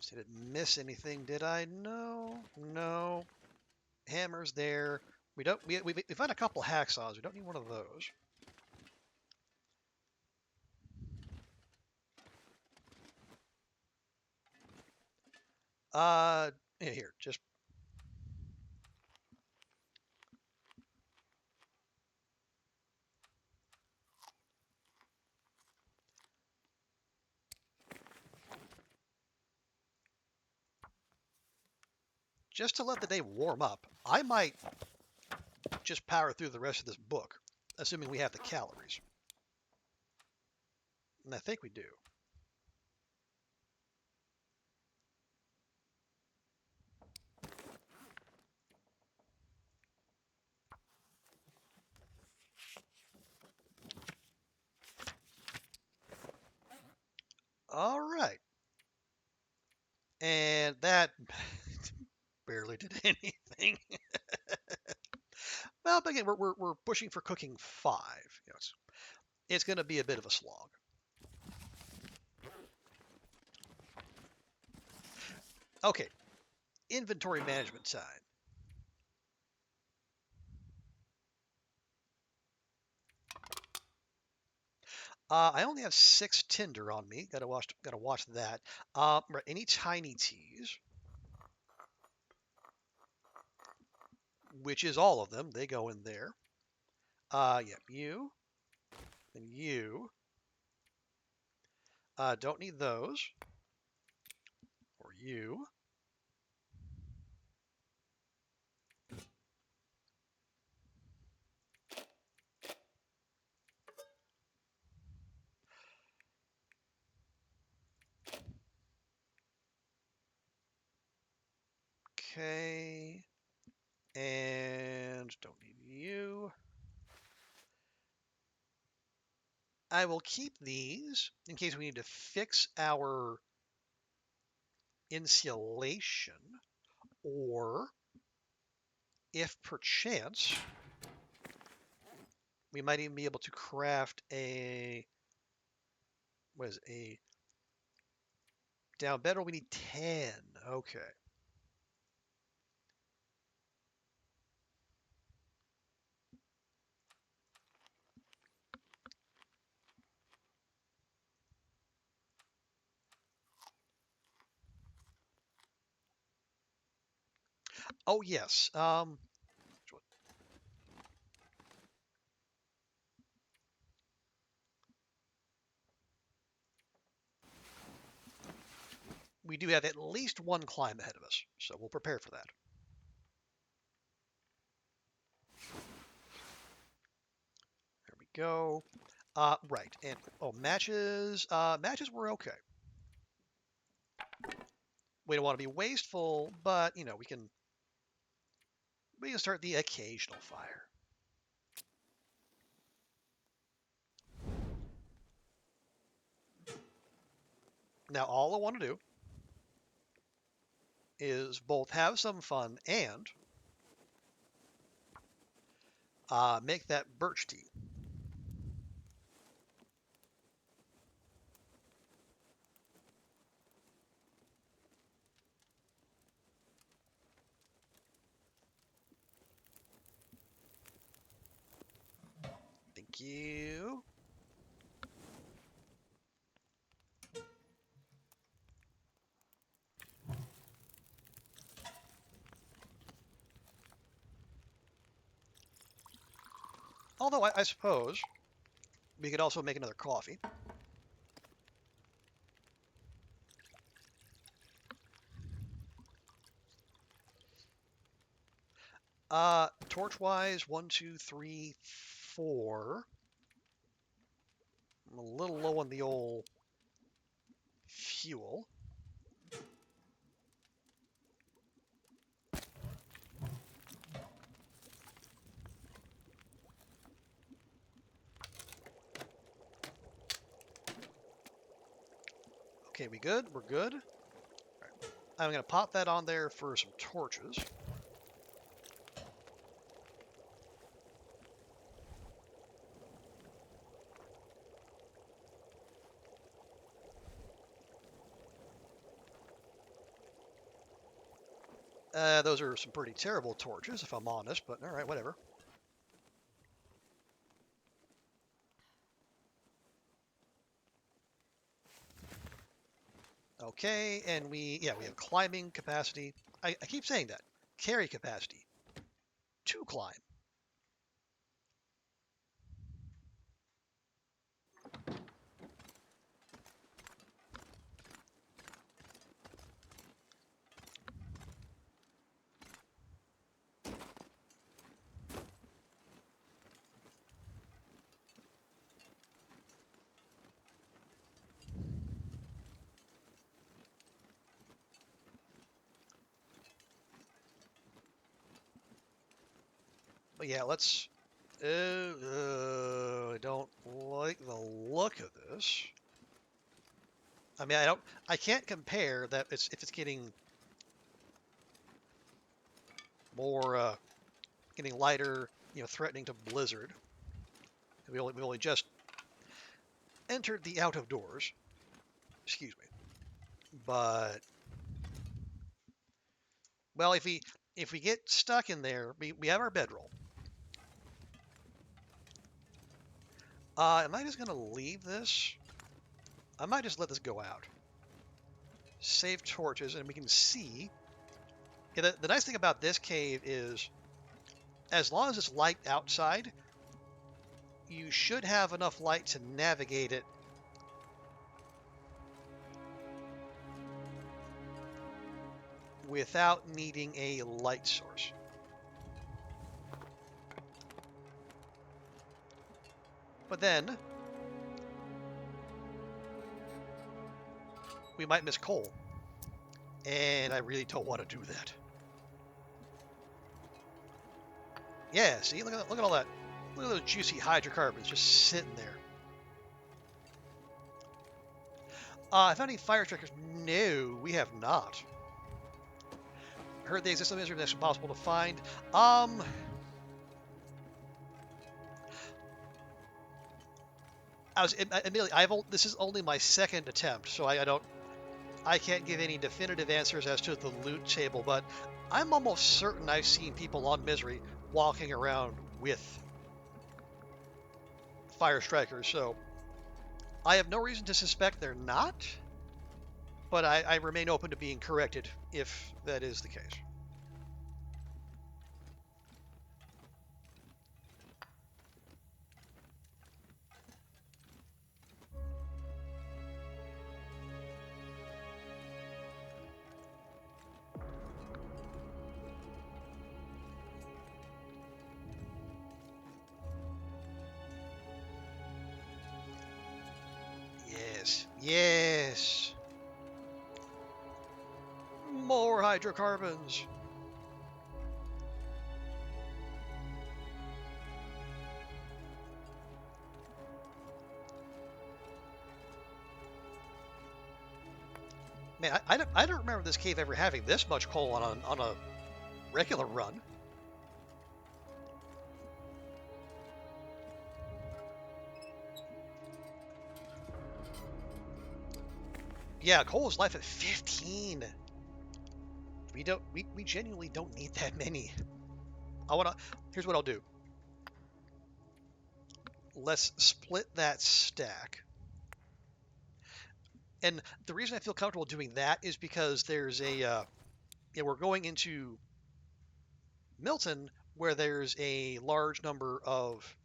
Did it miss anything? Did I? No. No. Hammer's there. We don't. We found a couple hacksaws. We don't need one of those. Here, just to let the day warm up. I might just power through the rest of this book, assuming we have the calories. And I think we do. All right. And that barely did anything. Well, but again, we're pushing for cooking 5. You know, it's going to be a bit of a slog. Okay, inventory management time. I only have 6 tinder on me. Gotta watch that. Any tiny teas, which is all of them. They go in there. Yeah, you and you. Don't need those. Or you. Okay. And don't need you. I will keep these in case we need to fix our insulation, or if perchance we might even be able to craft a down better. We need 10. Okay. Oh yes. We do have at least one climb ahead of us, so we'll prepare for that. There we go. Right. And oh, matches. Matches were okay. We don't want to be wasteful, but you know we can start the occasional fire. Now all I want to do is both have some fun and make that birch tea. Thank you. Although I suppose we could also make another coffee. Torch-wise, 1, 2, 3, 4. I'm a little low on the old fuel. Okay, we good? We're good. Right. I'm gonna pop that on there for some torches. Those are some pretty terrible torches, if I'm honest, but all right, whatever. Okay, and we have climbing capacity. I keep saying that. Carry capacity to climb. But yeah, let's. I don't like the look of this. I mean, I can't compare that. If it's getting more, getting lighter, threatening to blizzard. We only just entered the out of doors. Excuse me. But well, if we get stuck in there, we have our bedroll. Am I just gonna leave this? I might just let this go out. Save torches, and we can see. Yeah, the nice thing about this cave is, as long as it's light outside, you should have enough light to navigate it without needing a light source. But then, we might miss coal. And I really don't want to do that. Yeah, see, look at all that. Look at those juicy hydrocarbons just sitting there. Have any fire strikers? No, we have not. Heard they exist in Israel, that's impossible to find. Admittedly, this is only my second attempt, so I can't give any definitive answers as to the loot table, but I'm almost certain I've seen people on Misery walking around with fire strikers, so I have no reason to suspect they're not, but I remain open to being corrected if that is the case. Yes. More hydrocarbons. Man, I don't remember this cave ever having this much coal on a regular run. Yeah, coal is life at 15. We genuinely don't need that many. Here's what I'll do. Let's split that stack. And the reason I feel comfortable doing that is because there's we're going into Milton where there's a large number of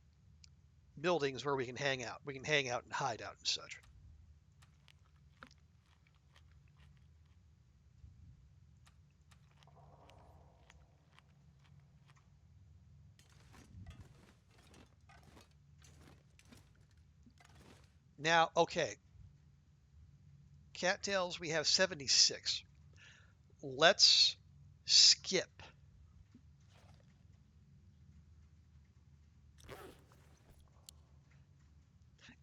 buildings where we can hang out. We can hang out and hide out and such. Now, okay, cattails, we have 76. Let's skip.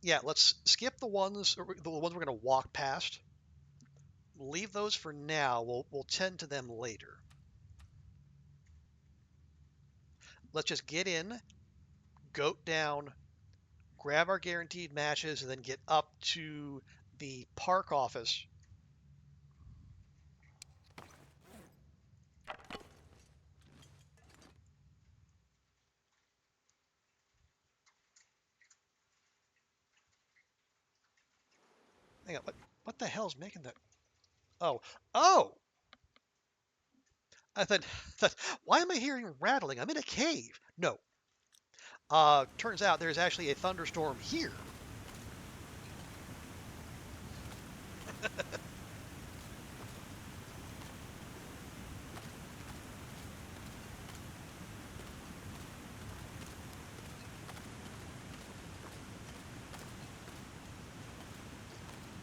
Yeah, let's skip the ones we're going to walk past. Leave those for now. We'll tend to them later. Let's just get in, goat down, grab our guaranteed matches, and then get up to the park office. Hang on, what the hell's making that? Oh, oh! I thought, why am I hearing rattling? I'm in a cave. No. Turns out there's actually a thunderstorm here.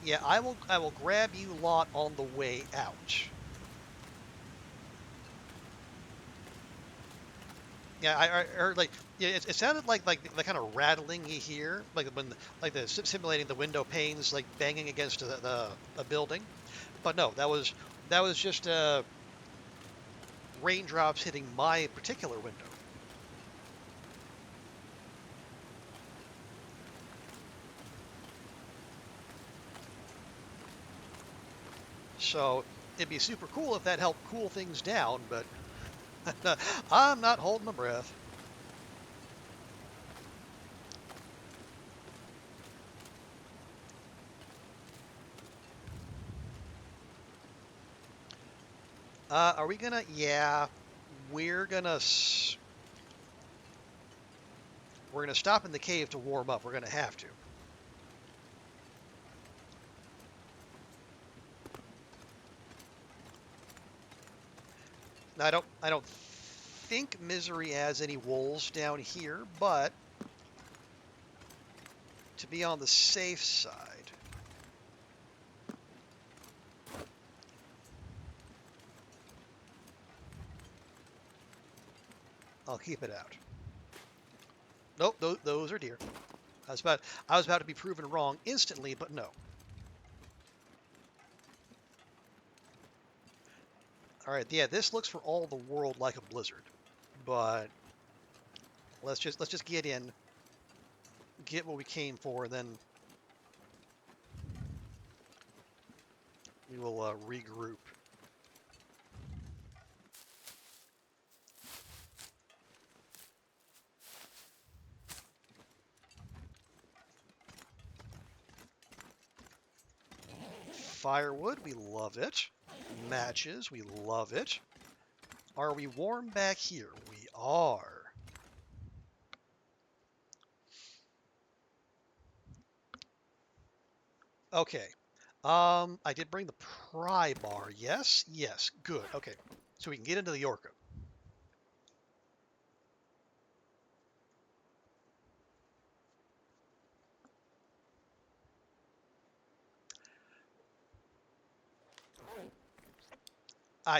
Yeah, I will grab you lot on the way out. Yeah, I heard like yeah, it sounded like the kind of rattling you hear, like when like the simulating the window panes like banging against a building. But no, that was just raindrops hitting my particular window. So it'd be super cool if that helped cool things down, but I'm not holding my breath. Are we gonna? Yeah, we're gonna. We're gonna stop in the cave to warm up. We're gonna have to. Now, I don't think Misery has any wolves down here, but to be on the safe side, I'll keep it out. Nope, those are deer. I was about to be proven wrong instantly, but no. All right, yeah, this looks for all the world like a blizzard, but let's just get in, get what we came for, and then we will regroup. Firewood, we love it. Matches, we love it. Are we warm back here? We are. Okay. I did bring the pry bar. Yes, yes, good. Okay, so we can get into the Orca.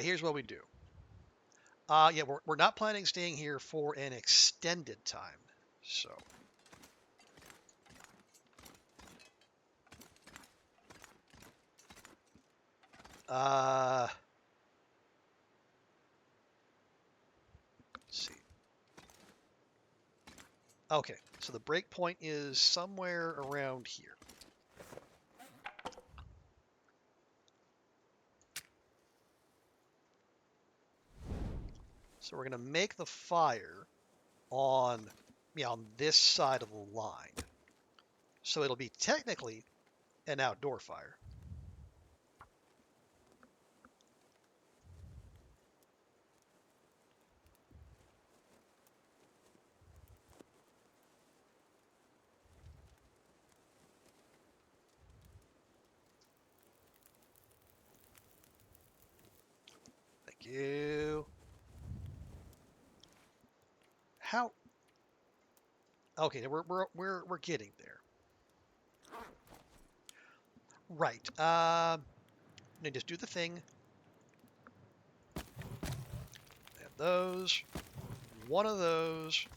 Here's what we do. Yeah, we're not planning staying here for an extended time. So, let's see. Okay, so the break point is somewhere around here. So we're going to make the fire on, on this side of the line. So it'll be technically an outdoor fire. Thank you. How? Okay, we're getting there. Right. Let just do the thing. Have those. One of those.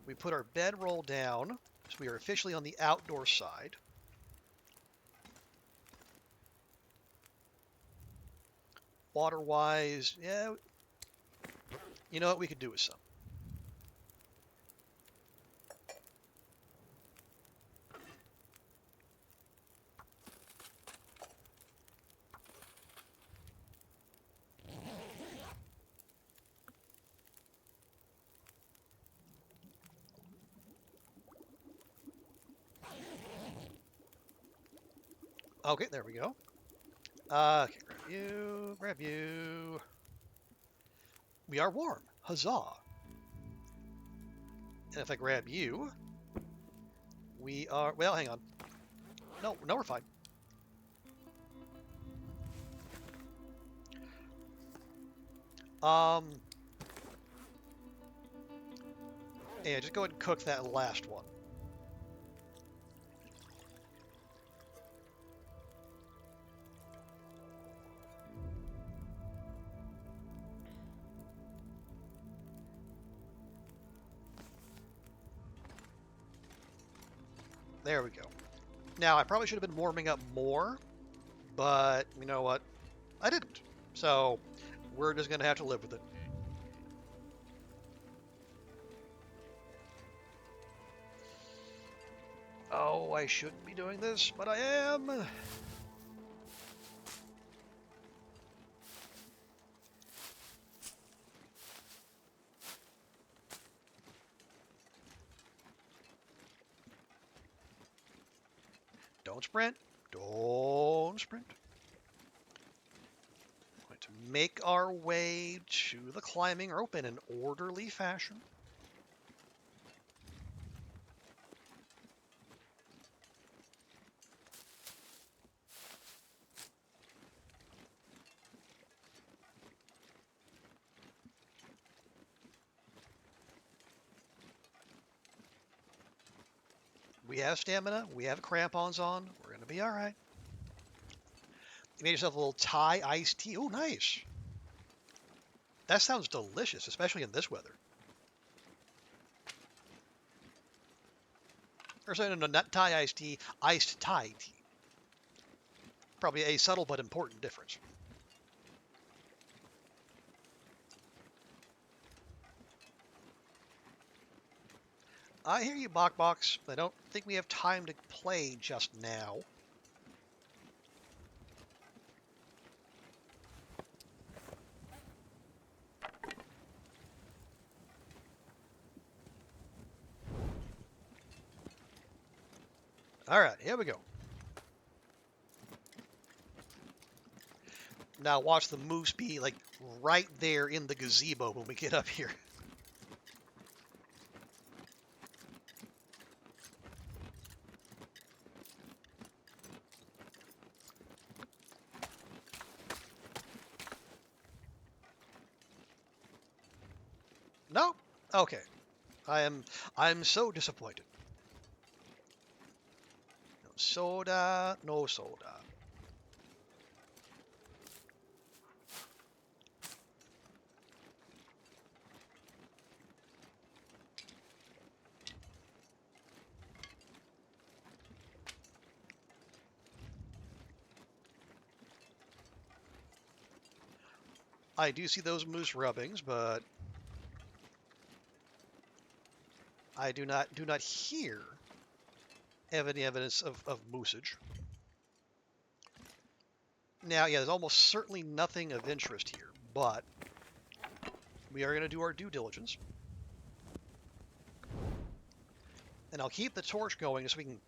We put our bedroll down, so we are officially on the outdoor side. Water-wise, yeah, you know what? We could do with some. Okay, there we go. Okay, grab you. We are warm. Huzzah. And if I grab you, we are, well, hang on. No, we're fine. Yeah, just go ahead and cook that last one. There we go. Now, I probably should have been warming up more, but you know what? I didn't. So, we're just going to have to live with it. Oh, I shouldn't be doing this, but I am. Don't sprint. Don't sprint. We're going to make our way to the climbing rope in an orderly fashion. We have stamina. We have crampons on. We're going to be all right. You made yourself a little Thai iced tea. Oh, nice. That sounds delicious, especially in this weather. Or sorry, no, not Thai iced tea, iced Thai tea. Probably a subtle but important difference. I hear you, Bok. I don't think we have time to play just now. All right, here we go. Now watch the moose be like right there in the gazebo when we get up here. No? Okay. I'm so disappointed. No soda, no soda. I do see those moose rubbings, but I do not hear any evidence of moosage. Now, yeah, there's almost certainly nothing of interest here, but we are going to do our due diligence. And I'll keep the torch going so we can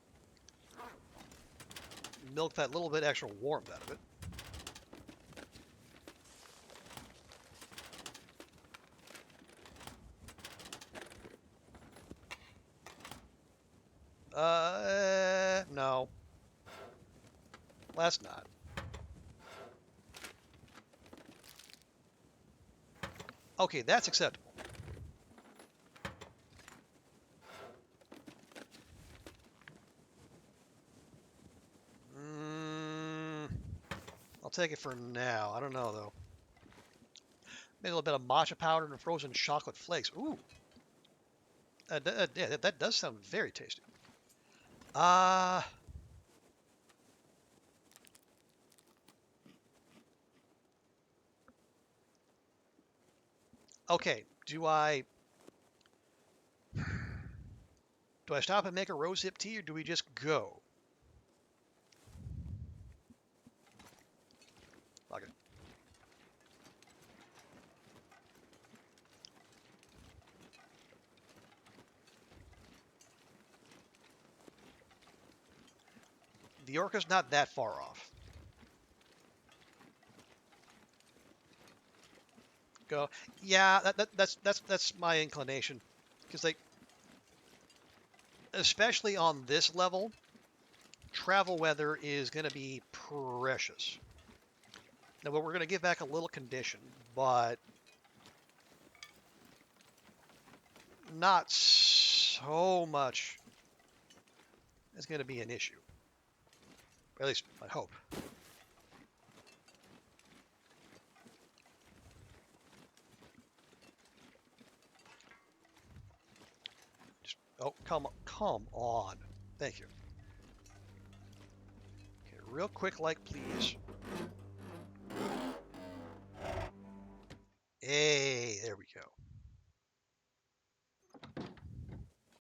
milk that little bit extra warmth out of it. No. Let's not. Okay, that's acceptable. I'll take it for now. I don't know, though. Maybe a little bit of matcha powder and frozen chocolate flakes. Ooh. Yeah, that does sound very tasty. Okay. Do I stop and make a rosehip tea, or do we just go? Okay. The orca's not that far off. Go. Yeah, that's my inclination, because they, especially on this level, travel weather is going to be precious. Now, we're going to give back a little condition, but not so much is going to be an issue. Or at least, I hope. Just, oh, come on. Thank you. Okay, real quick, like, please. Hey, there we go.